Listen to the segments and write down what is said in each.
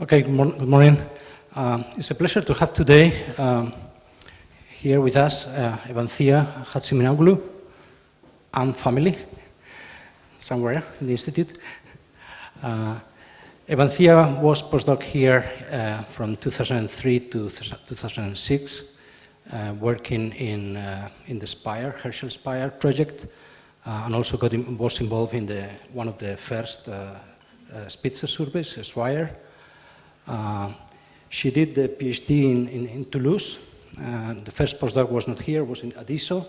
Okay, good morning. It's a pleasure to have today here with us Evanthia Hatziminaoglou and family, somewhere in the Institute. Evanthia was postdoc here from 2003 to 2006, working in the Herschel Spire project, and also was involved in one of the first Spitzer surveys, Spire. She did the PhD in Toulouse. The first postdoc was not here, was at ISO.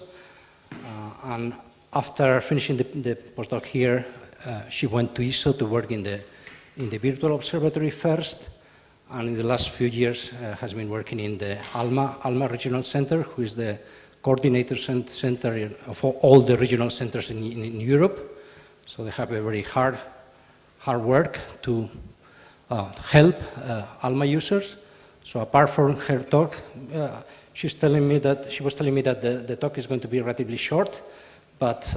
And after finishing the postdoc here, she went to ISO to work in the virtual observatory first, and in the last few years has been working in the ALMA Regional Center, who is the coordinator center of all the regional centers in Europe. So they have a very hard work to help ALMA users. So apart from her talk, she was telling me that the talk is going to be relatively short, but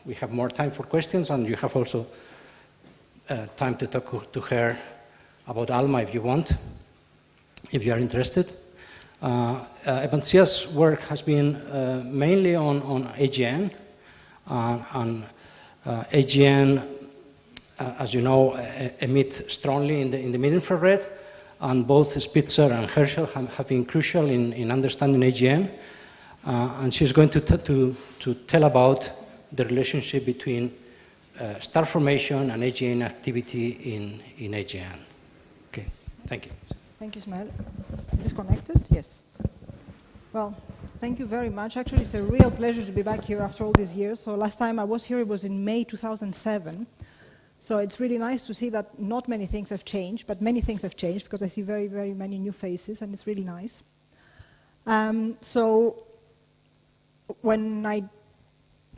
we have more time for questions, and you have also time to talk to her about ALMA if you want, if you are interested. Evanthia's work has been mainly on AGN, and AGN, as you know, emit strongly in the mid-infrared, and both Spitzer and Herschel have been crucial in understanding AGN. And she's going to tell about the relationship between star formation and AGN activity in AGN. Okay, thank you. Thank you, Ismael. Is connected? Yes. Well, thank you very much. Actually, it's a real pleasure to be back here after all these years. So last time I was here, it was in May 2007. So it's really nice to see that not many things have changed, but many things have changed, because I see very, very many new faces, and it's really nice. So when I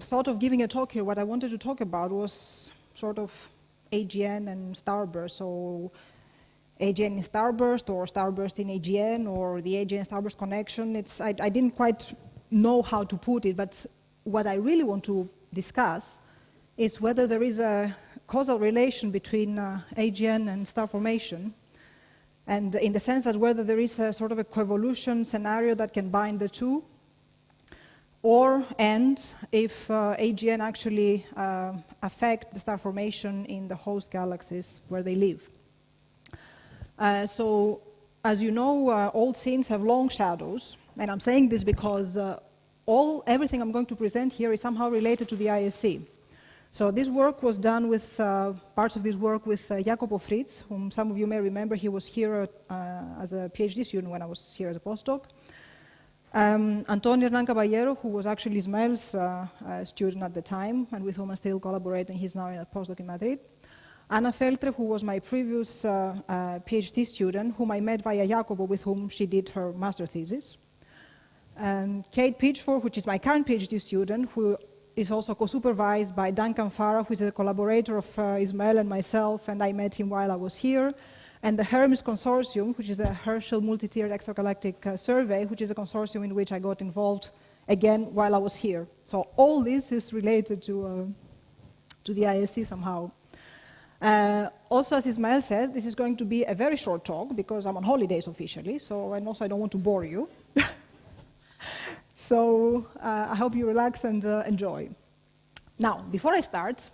thought of giving a talk here, what I wanted to talk about was sort of AGN and Starburst. So AGN in Starburst, or Starburst in AGN, or the AGN-Starburst connection. I didn't quite know how to put it, but what I really want to discuss is whether there is a causal relation between AGN and star formation, and in the sense that whether there is a sort of a coevolution scenario that can bind the two, and if AGN actually affect the star formation in the host galaxies where they live. So, as you know, old scenes have long shadows, and I'm saying this because everything I'm going to present here is somehow related to the ISC. So this work was done with, parts of this work with Jacopo Fritz, whom some of you may remember. He was here as a PhD student when I was here as a postdoc. Antonio Hernán Caballero, who was actually Ismael's student at the time, and with whom I still collaborate, and he's now a postdoc in Madrid. Anna Feltre, who was my previous PhD student, whom I met via Jacopo, with whom she did her master thesis. And Kate Pitchford, which is my current PhD student, who is also co-supervised by Duncan Farah, who is a collaborator of Ismael and myself, and I met him while I was here. And the Hermes Consortium, which is the Herschel Multi-Tiered Extragalactic Survey, which is a consortium in which I got involved again while I was here. So all this is related to the ISC somehow. Also, as Ismael said, this is going to be a very short talk because I'm on holidays officially, and also I don't want to bore you. So I hope you relax and enjoy. Now, before I start,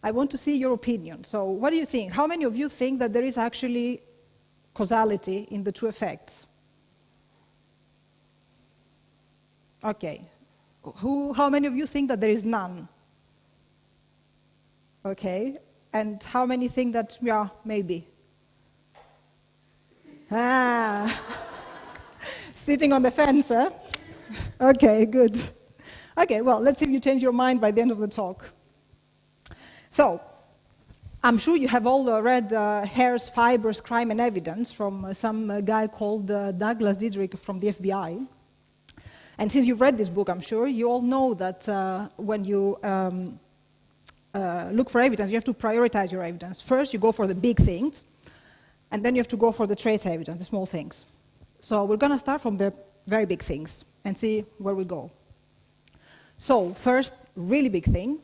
I want to see your opinion. So what do you think? How many of you think that there is actually causality in the two effects? Okay. How many of you think that there is none? Okay. And how many think that, yeah, maybe? Sitting on the fence, huh? Okay, good. Okay, well, let's see if you change your mind by the end of the talk. So, I'm sure you have all read Hare's Fibers, Crime and Evidence from some guy called Douglas Diedrich from the FBI. And since you've read this book, I'm sure, you all know that when you look for evidence, you have to prioritize your evidence. First, you go for the big things, and then you have to go for the trace evidence, the small things. So we're going to start from the very big things and see where we go. So first, really big thing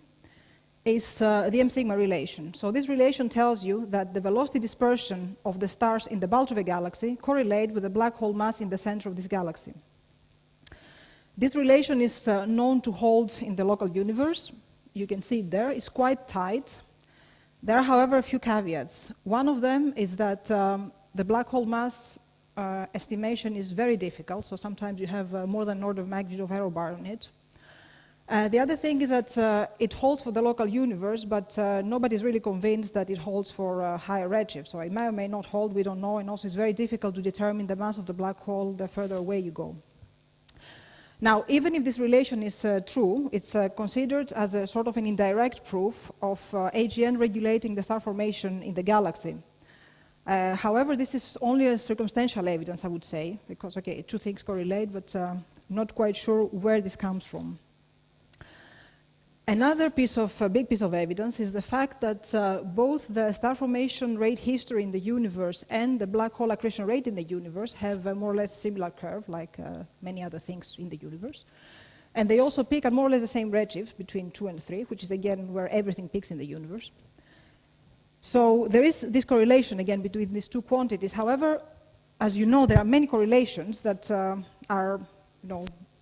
is the M-sigma relation. So this relation tells you that the velocity dispersion of the stars in the bulge of a galaxy correlate with the black hole mass in the center of this galaxy. This relation is known to hold in the local universe. You can see it there. It's quite tight. There are, however, a few caveats. One of them is that the black hole mass estimation is very difficult, so sometimes you have more than an order of magnitude of error bar on it. The other thing is that it holds for the local universe, but nobody's really convinced that it holds for higher redshift. So it may or may not hold, we don't know, and also it's very difficult to determine the mass of the black hole the further away you go. Now, even if this relation is true, it's considered as a sort of an indirect proof of AGN regulating the star formation in the galaxy. However, this is only a circumstantial evidence, I would say, because, okay, two things correlate, but not quite sure where this comes from. Another big piece of evidence is the fact that both the star formation rate history in the universe and the black hole accretion rate in the universe have a more or less similar curve, like many other things in the universe. And they also peak at more or less the same redshift, between 2 and 3, which is, again, where everything peaks in the universe. So there is this correlation, again, between these two quantities. However, as you know, there are many correlations that are,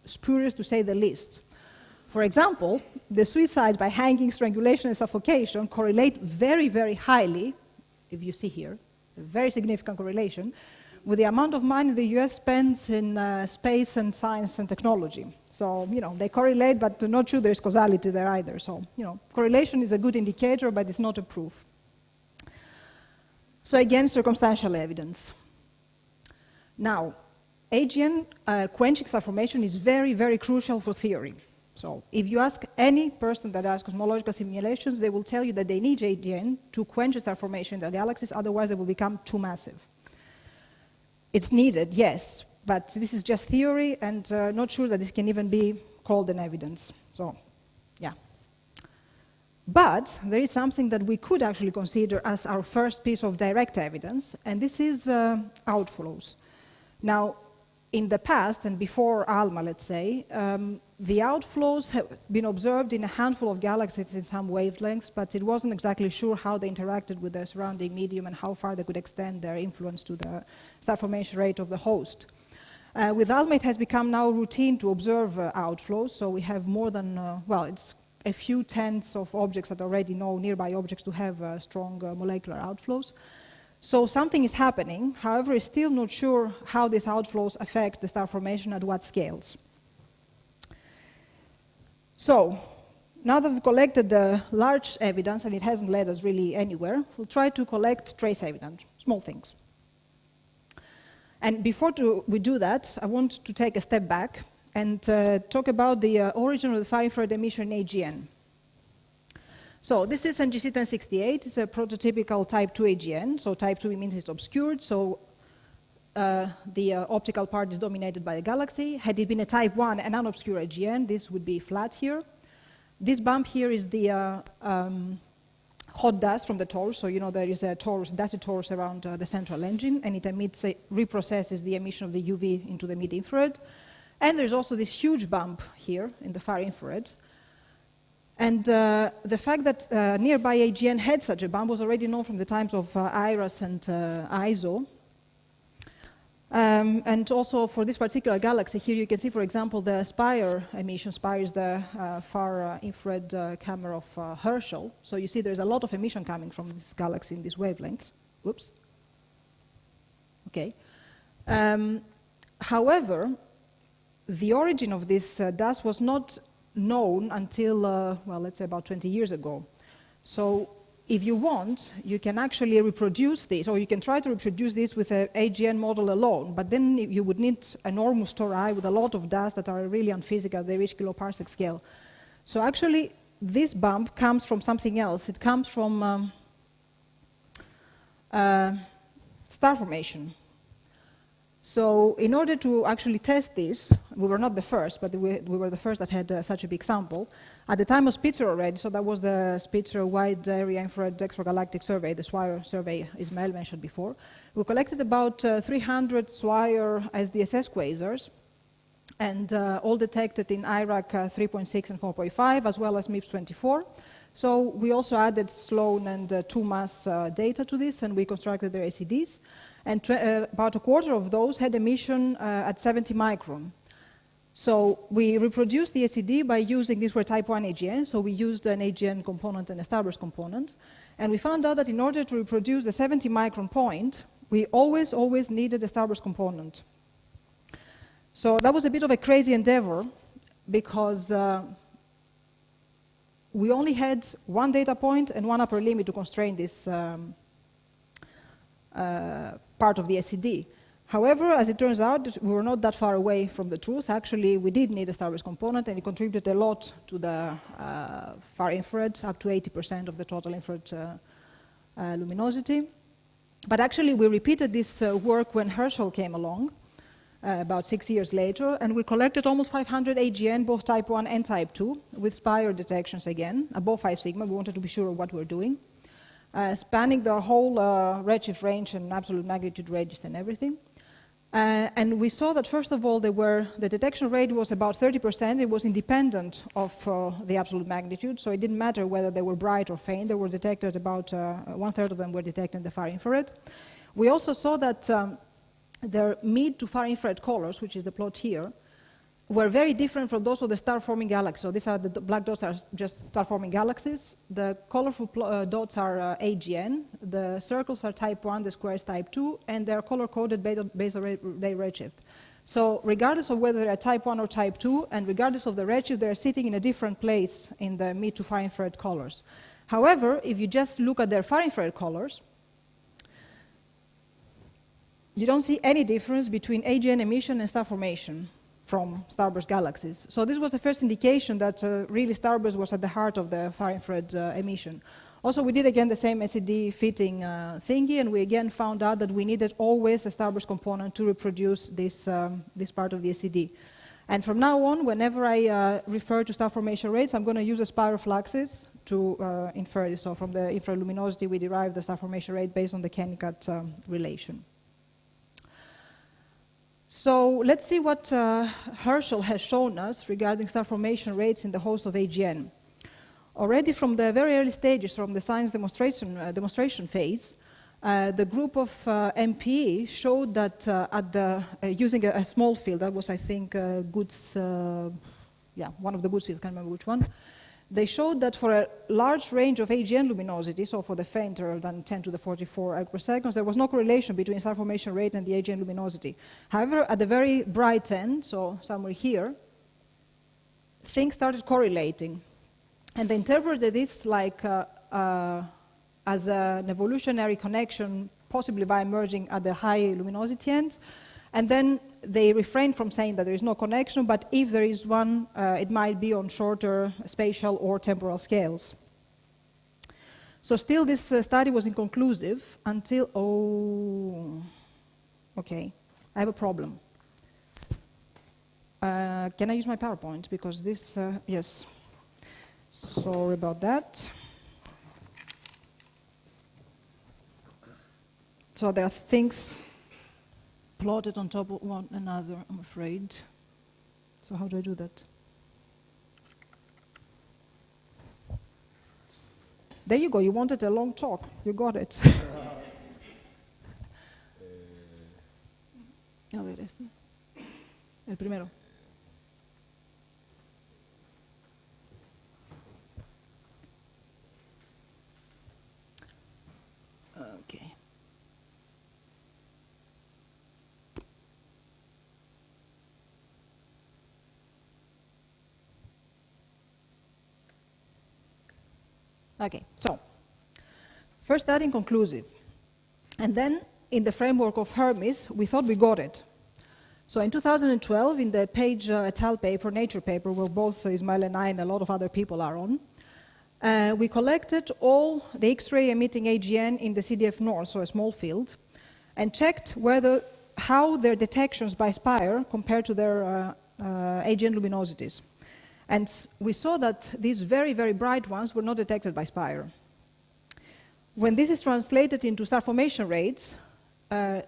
spurious to say the least. For example, the suicides by hanging, strangulation, and suffocation correlate very, very highly, if you see here, a very significant correlation, with the amount of money the US spends in space and science and technology. So, they correlate, but not sure there's causality there either. So, correlation is a good indicator, but it's not a proof. So again, circumstantial evidence. Now, AGN quenching star formation is very, very crucial for theory. So if you ask any person that does cosmological simulations, they will tell you that they need AGN to quench star formation in the galaxies, otherwise they will become too massive. It's needed, yes, but this is just theory, and not sure that this can even be called an evidence. So, yeah. But there is something that we could actually consider as our first piece of direct evidence, and this is outflows. Now, in the past, and before ALMA, let's say, the outflows have been observed in a handful of galaxies in some wavelengths, but it wasn't exactly sure how they interacted with the surrounding medium and how far they could extend their influence to the star formation rate of the host. With ALMA, it has become now routine to observe outflows, so we have more than, it's a few tenths of objects that already know nearby objects to have strong molecular outflows. So something is happening, however, it's still not sure how these outflows affect the star formation at what scales. So, now that we've collected the large evidence, and it hasn't led us really anywhere, we'll try to collect trace evidence, small things. And before we do that, I want to take a step back and talk about the origin of the far-infrared emission in AGN. So this is NGC 1068. It's a prototypical type 2 AGN. So type 2 means it's obscured, so the optical part is dominated by the galaxy. Had it been a type 1, an unobscure AGN, this would be flat here. This bump here is the hot dust from the torus. So there is a torus, dusty torus around the central engine, and it emits, reprocesses the emission of the UV into the mid-infrared. And there's also this huge bump here in the far infrared. And the fact that nearby AGN had such a bump was already known from the times of IRAS and ISO. And also for this particular galaxy, here you can see, for example, the Spire emission. Spire is the far infrared camera of Herschel. So you see there's a lot of emission coming from this galaxy in these wavelengths. Whoops. Okay. However, the origin of this dust was not known until, let's say about 20 years ago. So if you want, you can actually reproduce this, or you can try to reproduce this with an AGN model alone, but then you would need enormous tori with a lot of dust that are really unphysical. They reach kiloparsec scale. So actually, this bump comes from something else. It comes from star formation. So in order to actually test this, we were not the first, but we were the first that had such a big sample. At the time of Spitzer already, so that was the Spitzer Wide Area Infrared Extragalactic Survey, the SWIRE survey Ismail mentioned before. We collected about 300 SWIRE SDSS quasars, and all detected in IRAC 3.6 and 4.5, as well as MIPS 24. So we also added Sloan and two-mass data to this, and we constructed their ACDs. And about a quarter of those had emission at 70 micron. So we reproduced the ACD by using, these were type 1 AGN, so we used an AGN component and a Starburst component. And we found out that in order to reproduce the 70 micron point, we always needed a Starburst component. So that was a bit of a crazy endeavor, because we only had one data point and one upper limit to constrain this part of the ACD. However, as it turns out, we were not that far away from the truth. Actually, we did need a Starburst component, and it contributed a lot to the far infrared, up to 80% of the total infrared luminosity. But actually, we repeated this work when Herschel came along, about 6 years later, and we collected almost 500 AGN, both type 1 and type 2, with Spire detections again, above 5 sigma. We wanted to be sure of what we're doing, spanning the whole redshift range and absolute magnitude ranges and everything. And we saw that, first of all, the detection rate was about 30%. It was independent of the absolute magnitude, so it didn't matter whether they were bright or faint. They were detected about, one-third of them were detected in the far infrared. We also saw that their mid to far infrared colors, which is the plot here, were very different from those of the star-forming galaxies. So these are the black dots are just star-forming galaxies. The colorful dots are AGN. The circles are type 1, the squares type 2, and they're color-coded based on their redshift. So regardless of whether they're type 1 or type 2, and regardless of the redshift, they're sitting in a different place in the mid to far infrared colors. However, if you just look at their far infrared colors, you don't see any difference between AGN emission and star formation from starburst galaxies. So this was the first indication that really starburst was at the heart of the far infrared emission. Also, we did again the same ACD fitting thingy, and we again found out that we needed always a starburst component to reproduce this, this part of the ACD. And from now on, whenever I refer to star formation rates, I'm going to use a spiral fluxes to infer this. So from the infrared luminosity, we derive the star formation rate based on the Kennicut relation. So let's see what Herschel has shown us regarding star formation rates in the host of AGN. Already from the very early stages, from the science demonstration phase, the group of MPE showed that using a small field, that was, I think, Goods, one of the Goods fields, I can't remember which one, they showed that for a large range of AGN luminosity, so for the fainter than 10 to the 44 arc per second, there was no correlation between star formation rate and the AGN luminosity. However, at the very bright end, so somewhere here, things started correlating. And they interpreted this like as an evolutionary connection, possibly by emerging at the high luminosity end. And then they refrained from saying that there is no connection, but if there is one, it might be on shorter spatial or temporal scales. So still this study was inconclusive until, okay, I have a problem. Can I use my PowerPoint? Because this, yes. Sorry about that. So there are things plotted on top of one another, I'm afraid. So how do I do that? There you go, you wanted a long talk. You got it. A ver, este. El primero. Okay. Okay, so first study inconclusive. And then in the framework of Hermes, we thought we got it. So in 2012, in the Page et al. Paper, Nature paper, where both Ismail and I and a lot of other people are on, we collected all the X-ray emitting AGN in the CDF North, so a small field, and checked how their detections by Spire compared to their AGN luminosities. And we saw that these very, very bright ones were not detected by Spire. When this is translated into star formation rates,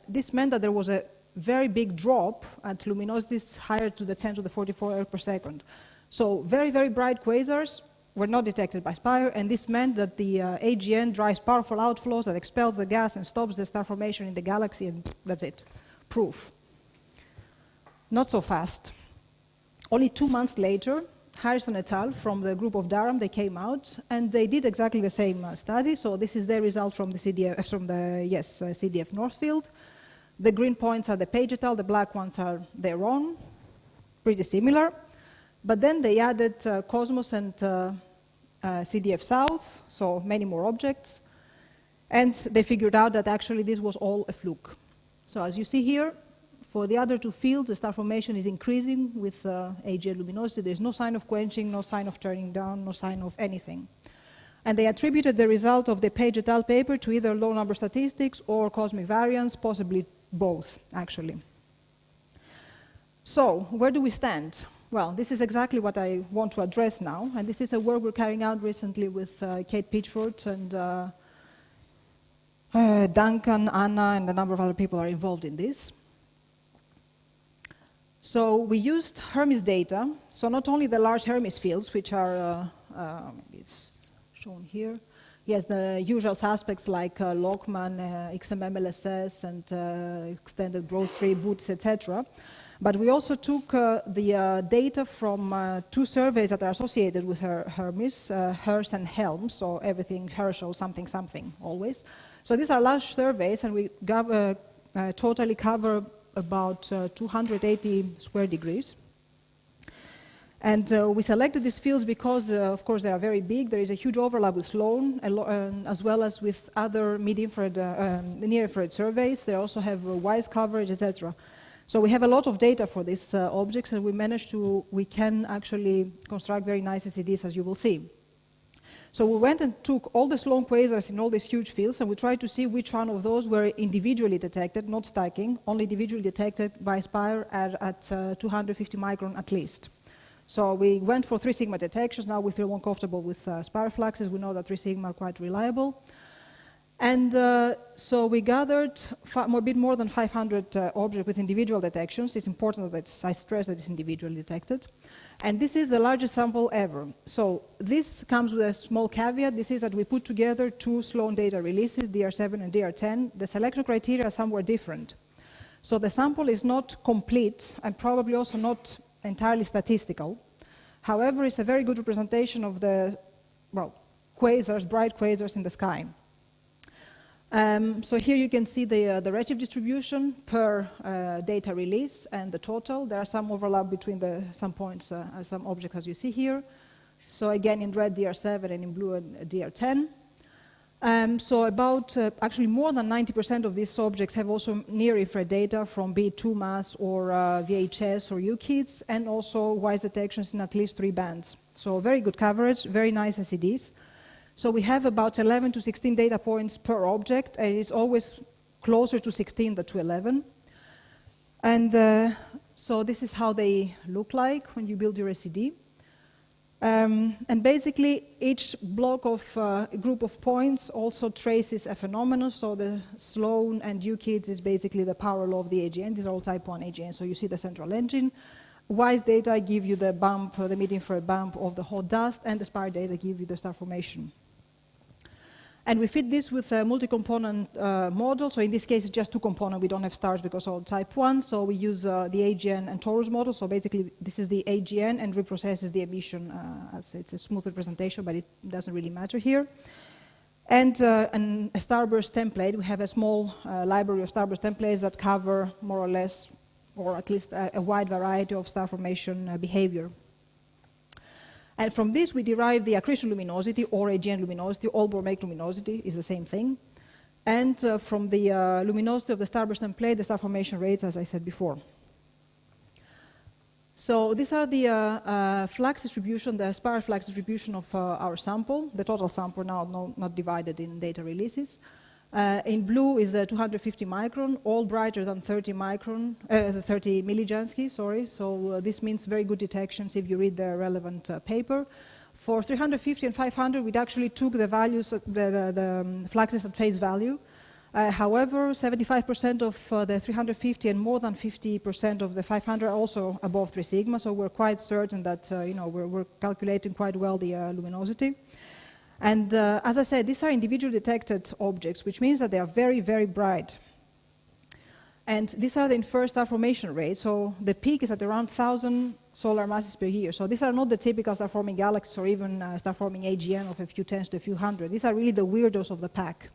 this meant that there was a very big drop at luminosities higher to the 10 to the 44 arc per second. So very, very bright quasars were not detected by Spire, and this meant that the AGN drives powerful outflows that expels the gas and stops the star formation in the galaxy, and that's it. Proof. Not so fast. Only 2 months later, Harrison et al. From the group of Durham, they came out, and they did exactly the same study. So this is their result from the CDF Northfield. The green points are the Page et al., the black ones are their own, pretty similar. But then they added Cosmos and CDF South, so many more objects, and they figured out that actually this was all a fluke. So as you see here, for the other two fields, the star formation is increasing with AGN luminosity. There's no sign of quenching, no sign of turning down, no sign of anything. And they attributed the result of the Page et al. Paper to either low number statistics or cosmic variance, possibly both, actually. So, where do we stand? Well, this is exactly what I want to address now, and this is a work we're carrying out recently with Kate Pitchford and Duncan, Anna, and a number of other people are involved in this. So we used Hermes data, so not only the large Hermes fields, which are, it's shown here, yes, the usual suspects like Lockman, XMM-LSS, and extended growth tree, Boots, etc. But we also took the data from two surveys that are associated with Hermes, Hersch and Helm, so everything Herschel, something, something, always. So these are large surveys, and we totally cover about 280 square degrees. And we selected these fields because, of course, they are very big. There is a huge overlap with Sloan, as well as with other mid-infrared, near-infrared surveys. They also have WISE coverage, etc. So we have a lot of data for these objects, and we can actually construct very nice SEDs, as you will see. So we went and took all the Sloan quasars in all these huge fields, and we tried to see which one of those were individually detected, not stacking, only individually detected by Spire at 250 micron at least. So we went for 3 sigma detections. Now we feel more comfortable with Spire fluxes. We know that 3 sigma are quite reliable. And so we gathered a bit more than 500 objects with individual detections. It's important that I stress that it's individually detected. And this is the largest sample ever. So this comes with a small caveat. This is that we put together 2 Sloan data releases, DR7 and DR10. The selection criteria are somewhat different. So the sample is not complete and probably also not entirely statistical. However, it's a very good representation of the, well, quasars, bright quasars in the sky. So here you can see the redshift distribution per data release and the total. There are some overlap between some points, some objects, as you see here. So again, in red, DR7, and in blue, DR10. So about, actually more than 90% of these objects have also near-infrared data from be it 2MASS or VHS or UKIDS, and also WISE detections in at least 3 bands. So very good coverage, very nice SEDs. So we have about 11 to 16 data points per object, and it's always closer to 16 than to 11. And so this is how they look like when you build your SED. And basically, each block of group of points also traces a phenomenon. So the Sloan and UKIDS is basically the power law of the AGN. These are all type 1 AGN. So you see the central engine. WISE data give you the bump, the mid-infrared bump of the hot dust, and the Spire data give you the star formation. And we fit this with a multi-component model. So in this case, it's just 2 components. We don't have stars because all type 1. So we use the AGN and torus model. So basically, this is the AGN and reprocesses the emission. It's a smooth representation, but it doesn't really matter here. And a Starburst template. We have a small library of Starburst templates that cover more or less, or at least a wide variety of star formation behavior. And from this, we derive the accretion luminosity, or AGN luminosity. All Born-Make luminosity is the same thing. And from the luminosity of the Starburst template, the star formation rates, as I said before. So these are the flux distribution, the Spire flux distribution of our sample, the total sample now not divided in data releases. In blue is the 250 micron, all brighter than 30 micron, 30 millijansky, sorry. So this means very good detections if you read the relevant paper. For 350 and 500, we actually took the values, the fluxes at face value. However, 75% of the 350 and more than 50% of the 500 are also above 3 sigma, so we're quite certain that we're calculating quite well the luminosity. And as I said, these are individually detected objects, which means that they are very, very bright. And these are the inferred star formation rates, so the peak is at around 1,000 solar masses per year. So these are not the typical star-forming galaxies or even star-forming AGN of a few tens to a few hundred. These are really the weirdos of the pack.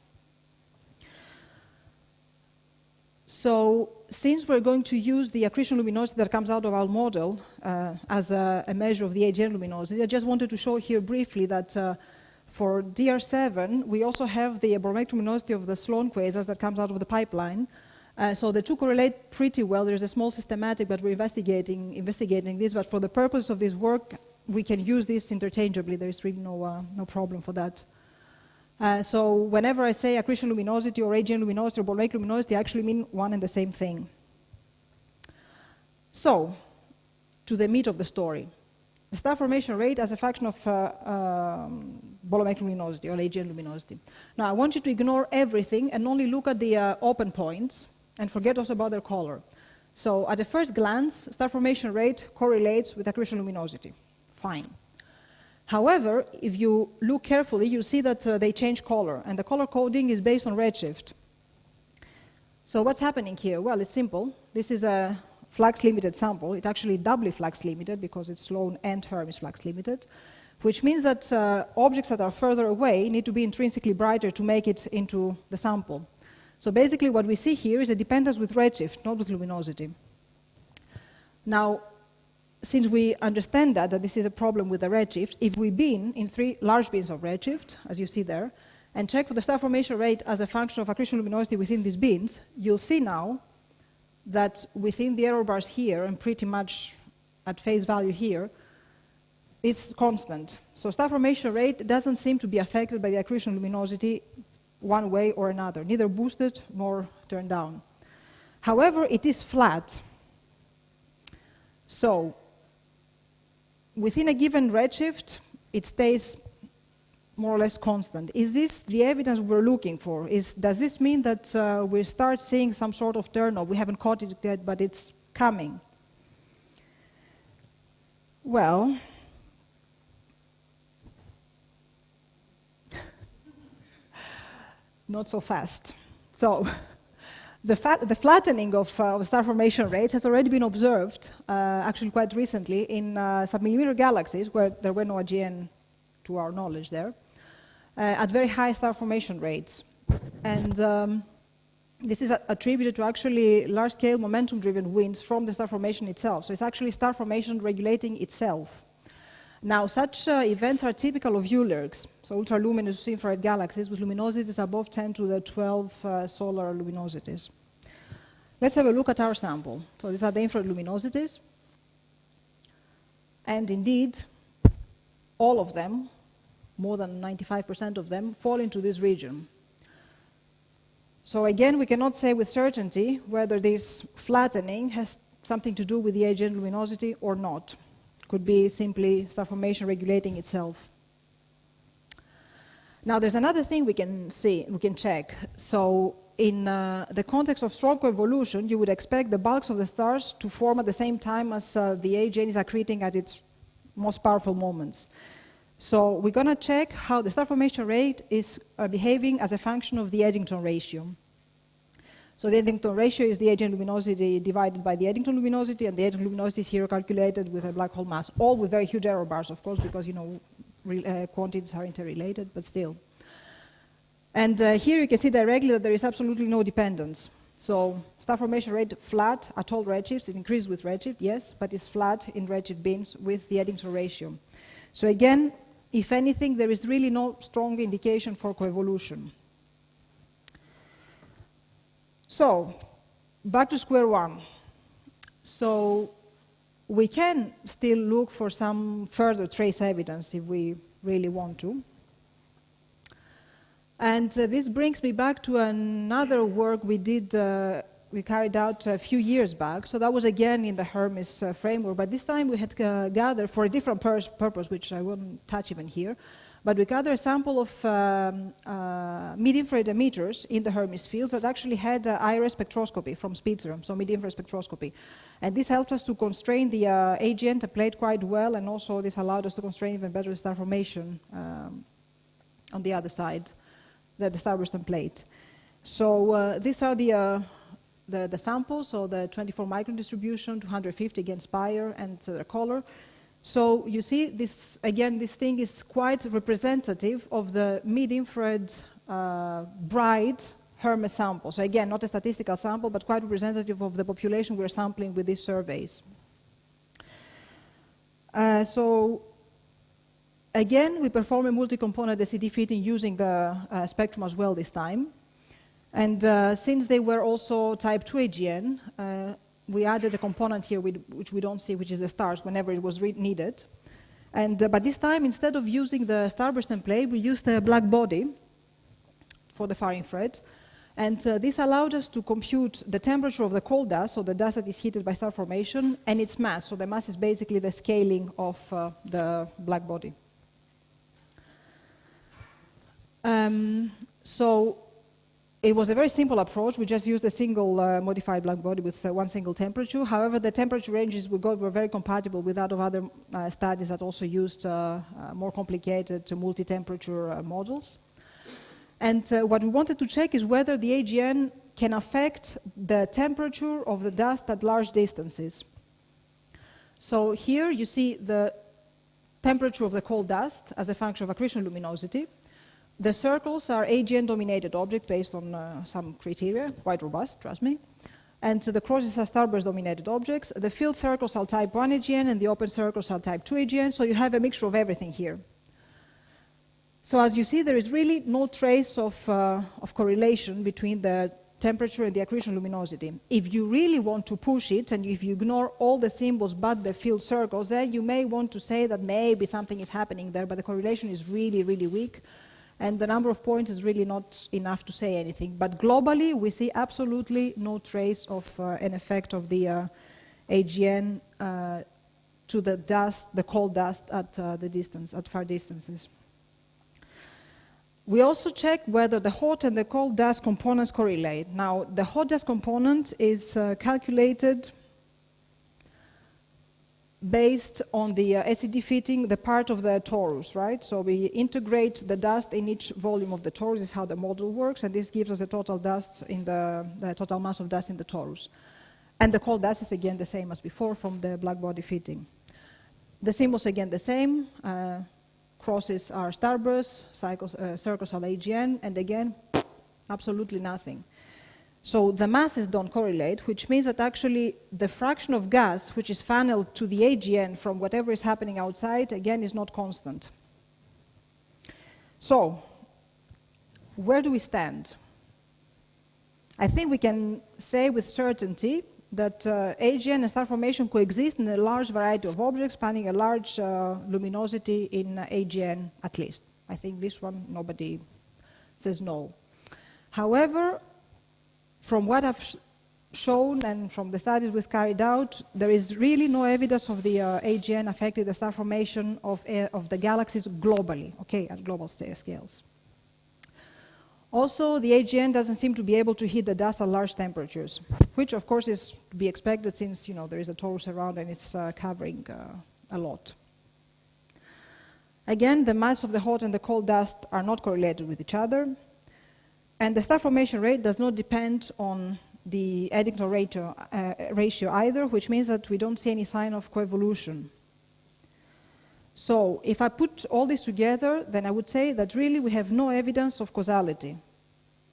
So since we're going to use the accretion luminosity that comes out of our model as a measure of the AGN luminosity, I just wanted to show here briefly that for DR7, we also have the barometric luminosity of the Sloan quasars that comes out of the pipeline. So the two correlate pretty well. There's a small systematic, but we're investigating this. But for the purpose of this work, we can use this interchangeably. There's really no problem for that. So whenever I say accretion luminosity or AGN luminosity or barometric luminosity, I actually mean one and the same thing. So, to the meat of the story. The star formation rate as a function of barometric luminosity or AGN luminosity. Now, I want you to ignore everything and only look at the open points and forget also about their color. So, at a first glance, star formation rate correlates with accretion luminosity. Fine. However, if you look carefully, you'll see that they change color, and the color coding is based on redshift. So what's happening here? Well, it's simple. This is a flux-limited sample. It's actually doubly flux-limited because it's Sloan and Hermes flux-limited, which means that objects that are further away need to be intrinsically brighter to make it into the sample. So basically what we see here is a dependence with redshift, not with luminosity. Now, since we understand that this is a problem with the redshift, if we bin in 3 large bins of redshift, as you see there, and check for the star formation rate as a function of accretion luminosity within these bins, you'll see now that within the error bars here, and pretty much at face value here, it's constant. So star formation rate doesn't seem to be affected by the accretion luminosity one way or another, neither boosted nor turned down. However, it is flat. So within a given redshift, it stays more or less constant. Is this the evidence we're looking for? Does this mean that we start seeing some sort of turn-off? We haven't caught it yet, but it's coming. Well, not so fast. So the flattening of star formation rates has already been observed, actually quite recently, in submillimeter galaxies, where there were no AGN, to our knowledge there, at very high star formation rates. And this is attributed to actually large-scale momentum-driven winds from the star formation itself. So it's actually star formation regulating itself. Now, such events are typical of ULIRGs, so ultraluminous infrared galaxies with luminosities above 10 to the 12 solar luminosities. Let's have a look at our sample. So these are the infrared luminosities. And indeed, all of them, more than 95% of them, fall into this region. So again, we cannot say with certainty whether this flattening has something to do with the AGN luminosity or not. Could be simply star formation regulating itself. Now, there's another thing we can check. So in the context of strong coevolution, you would expect the bulks of the stars to form at the same time as the AGN is accreting at its most powerful moments. So we're going to check how the star formation rate is behaving as a function of the Eddington ratio. So the Eddington ratio is the AGN luminosity divided by the Eddington luminosity, and the Eddington luminosity is here calculated with a black hole mass, all with very huge error bars, of course, because quantities are interrelated, but still. And here you can see directly that there is absolutely no dependence. So star formation rate flat at all redshifts. It increases with redshift, yes, but it's flat in redshift bins with the Eddington ratio. So again, if anything, there is really no strong indication for coevolution. So, back to square one. So, we can still look for some further trace evidence if we really want to. And this brings me back to another work we carried out a few years back. So that was again in the Hermes framework, but this time we had gathered for a different purpose, which I won't touch even here. but we gathered a sample of mid-infrared emitters in the Hermes fields that actually had IRS spectroscopy from Spitzer, so mid-infrared spectroscopy. And this helped us to constrain the AGN template quite well, and also this allowed us to constrain even better the star formation on the other side, the Starburst template. So these are the samples, so the 24 micron distribution, 250 against Spire, and the color. So you see, this again, this thing is quite representative of the mid-infrared bright Hermes sample. So again, not a statistical sample, but quite representative of the population we're sampling with these surveys. So again, we perform a multi-component SED fitting using the spectrum as well this time. And since they were also type 2 AGN, we added a component here which we don't see, which is the stars, whenever it was needed. And, but this time, instead of using the Starburst template, we used a black body for the far infrared. And this allowed us to compute the temperature of the cold dust, so the dust that is heated by star formation, and its mass. So the mass is basically the scaling of the black body. So it was a very simple approach. We just used a single modified black body with one single temperature. However, the temperature ranges we got were very compatible with that of other studies that also used more complicated multi-temperature models. And what we wanted to check is whether the AGN can affect the temperature of the dust at large distances. So here you see the temperature of the cold dust as a function of accretion luminosity. The circles are AGN-dominated objects based on some criteria, quite robust, trust me. And the crosses are Starburst-dominated objects. The filled circles are type 1 AGN, and the open circles are type 2 AGN, so you have a mixture of everything here. So as you see, there is really no trace of correlation between the temperature and the accretion luminosity. If you really want to push it, and if you ignore all the symbols but the filled circles, then you may want to say that maybe something is happening there, but the correlation is really, really weak. And the number of points is really not enough to say anything. But globally, we see absolutely no trace of an effect of the AGN to the dust, the cold dust at the distance, at far distances. We also check whether the hot and the cold dust components correlate. Now, the hot dust component is calculated based on the SED fitting, the part of the torus, right? So we integrate the dust in each volume of the torus. This is how the model works, and this gives us the total dust in the total mass of dust in the torus. And the cold dust is again the same as before from the black body fitting. The symbols again the same. Crosses are starbursts, circles are AGN, and again, absolutely nothing. So the masses don't correlate, which means that actually the fraction of gas which is funneled to the AGN from whatever is happening outside, again, is not constant. So, where do we stand? I think we can say with certainty that AGN and star formation coexist in a large variety of objects spanning a large luminosity in AGN at least. I think this one, nobody says no. However, from what I've shown and from the studies we've carried out, there is really no evidence of the AGN affecting the star formation of the galaxies globally, okay, at global scales. Also, the AGN doesn't seem to be able to heat the dust at large temperatures, which of course is to be expected since, you know, there is a torus around and it's covering a lot. Again, the mass of the hot and the cold dust are not correlated with each other. And the star formation rate does not depend on the Eddington ratio either, which means that we don't see any sign of coevolution. So if I put all this together, then I would say that really we have no evidence of causality.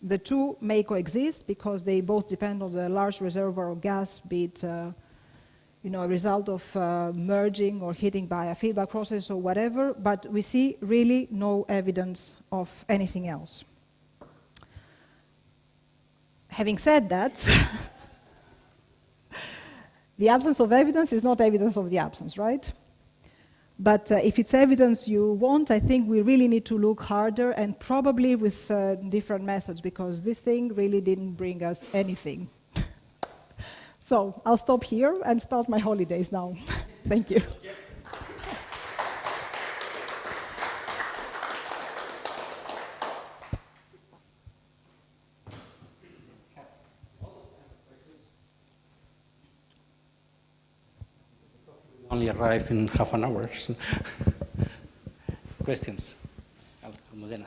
The two may coexist because they both depend on the large reservoir of gas, be it you know, a result of merging or heating by a feedback process or whatever, but we see really no evidence of anything else. Having said that, the absence of evidence is not evidence of the absence, right? But if it's evidence you want, I think we really need to look harder and probably with different methods, because this thing really didn't bring us anything. So I'll stop here and start my holidays now. Thank you. only arrive in half an hour. So. Questions? Almudena.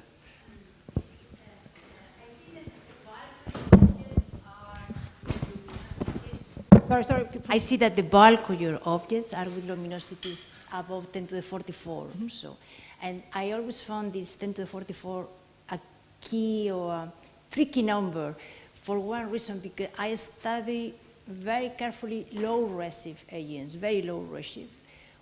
Sorry. I see that the bulk of your objects are with luminosities above 10 to the 44. So, and I always found this 10 to the 44 a key or a tricky number for one reason, because I study very carefully low redshift AGNs, very low redshift,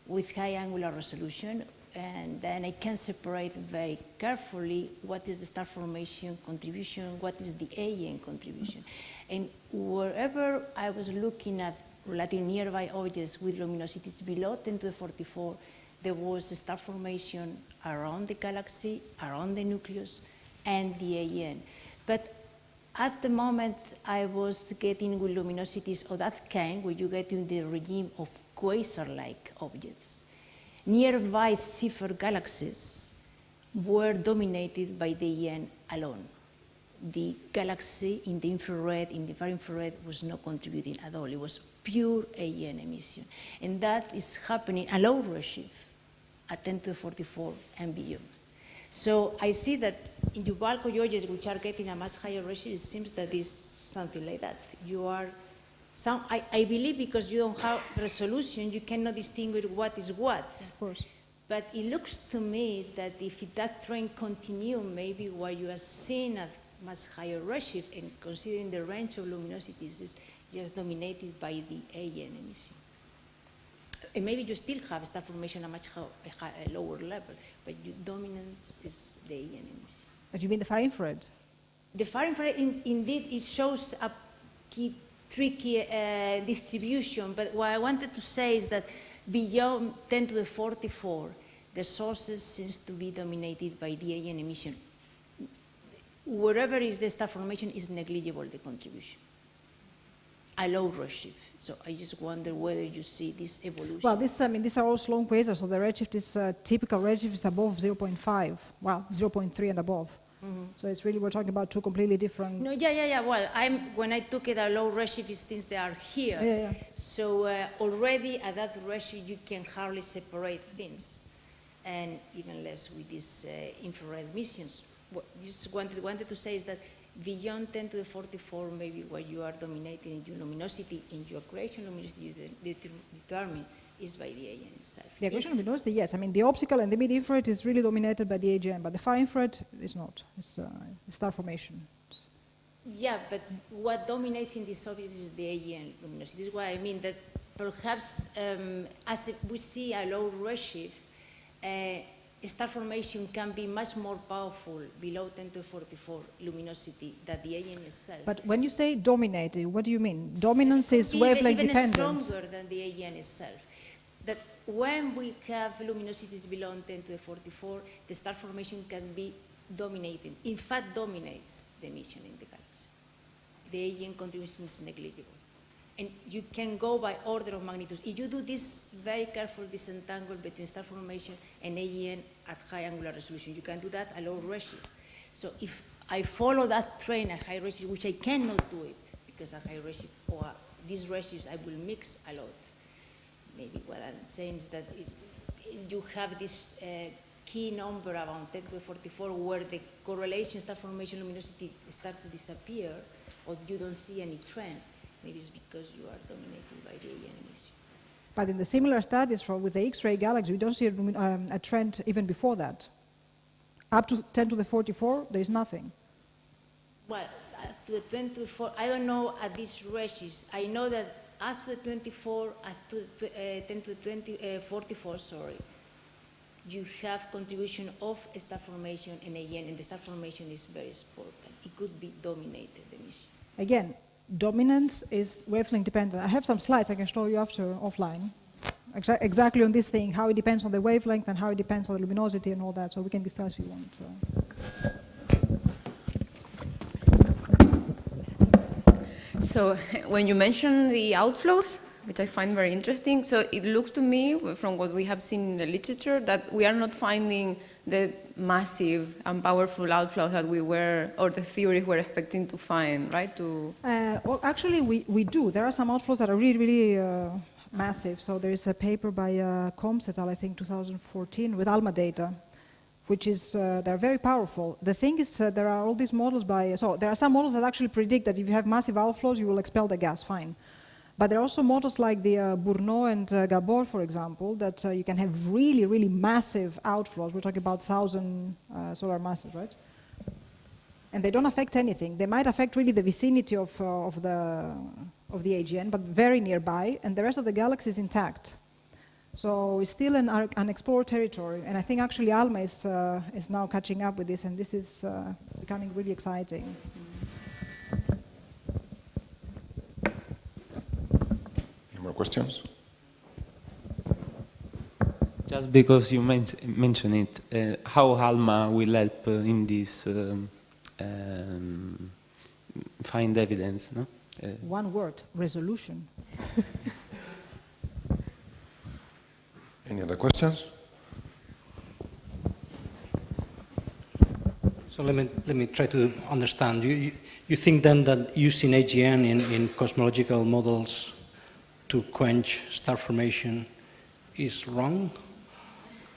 with high angular resolution, and then I can separate very carefully what is the star formation contribution, what is the AGN contribution. And wherever I was looking at relatively nearby objects with luminosities below 10 to the 44, there was a star formation around the galaxy, around the nucleus, and the AGN. But at the moment, I was getting with luminosities of that kind, where you get in the regime of quasar-like objects. Nearby Cipher galaxies were dominated by the AGN alone. The galaxy in the infrared, in the far infrared, was not contributing at all. It was pure AGN emission. And that is happening at low redshift, at 10 to the 44 and beyond. So I see that in the bulk of objects which are getting a much higher redshift, it seems that it's something like that. You are, I believe because you don't have resolution, you cannot distinguish what is what. Of course. But it looks to me that if that trend continues, maybe what you are seeing at much higher redshift, and considering the range of luminosities is just dominated by the AGN emission. And maybe you still have star formation at much lower level, but your dominance is the AGN emission. But you mean the far infrared? The far infrared, indeed, it shows a key, tricky distribution, but what I wanted to say is that beyond 10 to the 44, the sources seems to be dominated by the AGN emission. Wherever is the star formation is negligible, the contribution. A low redshift. So I just wonder whether you see this evolution. Well, these are all slow quasars, so the redshift is, typical redshift is above 0.5, well, 0.3 and above. So it's really, we're talking about two completely different... No, yeah. Well, when I took it, a low redshift is things that are here. Yeah. So already at that redshift, you can hardly separate things, and even less with these infrared emissions. What you just wanted to say is that beyond 10 to the 44, maybe what you are dominating in your luminosity, in your accretion luminosity, you determine is by the AGN itself. The accretion luminosity, yes. I mean, the optical and the mid-infrared is really dominated by the AGN, but the far infrared is not. It's star formation. Yeah, but what dominates in this object is the AGN luminosity. This is why I mean that perhaps as we see a low redshift, star formation can be much more powerful below 10 to 44 luminosity than the AGN itself. But when you say dominated, what do you mean? Dominance is wavelength dependent. Even stronger than the AGN itself. That when we have luminosities below 10 to the 44, the star formation can be dominated. In fact, dominates the emission in the galaxy. The AGN contribution is negligible. And you can go by order of magnitude. If you do this very careful disentangle between star formation and AGN at high angular resolution, you can do that at low redshift. So if I follow that trend at high redshift, which I cannot do it because at high redshift or these redshifts I will mix a lot. Maybe what I'm saying is that you have this key number around 10 to the 44 where the correlation star formation luminosity starts to disappear, or you don't see any trend. Maybe it's because you are dominated by the AGN emission. But in the similar studies with the X-ray galaxy, we don't see a trend even before that. Up to 10 to the 44, there is nothing. Well, to the 24, I don't know at these ratios. I know that after the 24, after 10 to the 44, you have contribution of star formation and AGN, and the star formation is very important. It could be dominated emission. Again, dominance is wavelength dependent. I have some slides I can show you after offline. Exactly on this thing, how it depends on the wavelength and how it depends on the luminosity and all that, so we can discuss if you want. So when you mention the outflows, which I find very interesting, so it looks to me, from what we have seen in the literature, that we are not finding the massive and powerful outflows that we were, or the theories were expecting to find, right? Well, actually, we do. There are some outflows that are really, really massive. So there is a paper by Combs et al., I think 2014, with ALMA data, which is, they're very powerful. The thing is, there are all these models so there are some models that actually predict that if you have massive outflows, you will expel the gas, fine. But there are also models like the Bourneau and Gabor, for example, that you can have really, really massive outflows. We're talking about 1,000 solar masses, right? And they don't affect anything. They might affect really the vicinity of the AGN, but very nearby, and the rest of the galaxy is intact. So it's still an unexplored territory, and I think actually ALMA is now catching up with this, and this is becoming really exciting. Any more questions? Just because you mentioned it, how ALMA will help in this find evidence, no? One word, resolution. Any other questions? So let me try to understand. You think then that using AGN in cosmological models to quench star formation is wrong,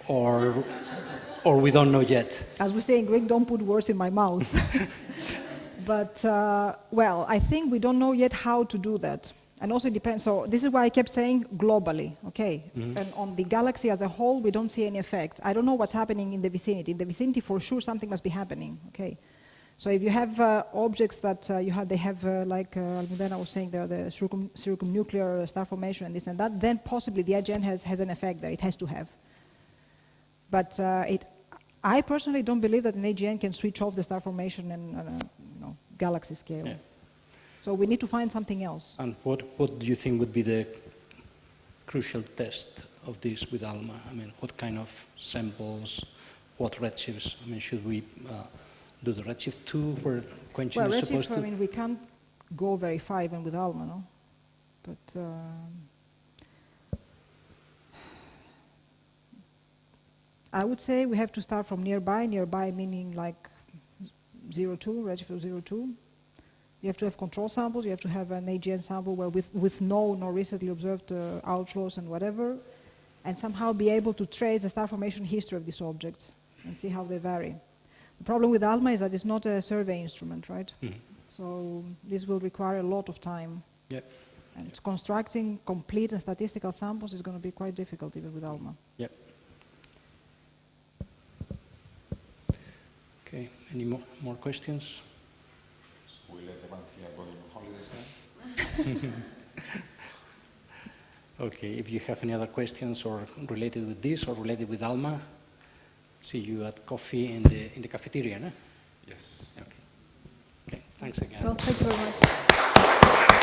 or we don't know yet? As we say in Greek, don't put words in my mouth. But, well, I think we don't know yet how to do that. And also it depends, so this is why I kept saying globally, okay? Mm-hmm. And on the galaxy as a whole, we don't see any effect. I don't know what's happening in the vicinity. In the vicinity, for sure, something must be happening, okay? So if you have objects that they have like Almudena was saying, the circumnuclear star formation and this and that, then possibly the AGN has an effect there, it has to have. But I personally don't believe that an AGN can switch off the star formation in galaxy scale. Yeah. So we need to find something else. And what do you think would be the crucial test of this with ALMA? I mean, what kind of samples, what redshifts? I mean, should we do the redshift 2 where quenching is supposed to? I mean, we can't go very far even with ALMA, no? But I would say we have to start from nearby meaning like 0.2, redshift of 0.2. You have to have control samples, you have to have an AGN sample where with no recently observed outflows and whatever, and somehow be able to trace the star formation history of these objects and see how they vary. The problem with ALMA is that it's not a survey instrument, right? Mm-hmm. So this will require a lot of time. Yep. And constructing complete and statistical samples is going to be quite difficult even with ALMA. Yep. Okay, any more questions? We let Evanthia go on holidays now. Okay, if you have any other questions or related with this or related with ALMA, see you at coffee in the cafeteria, no? Yes. Okay. Okay, thanks again. Well, thank you very much.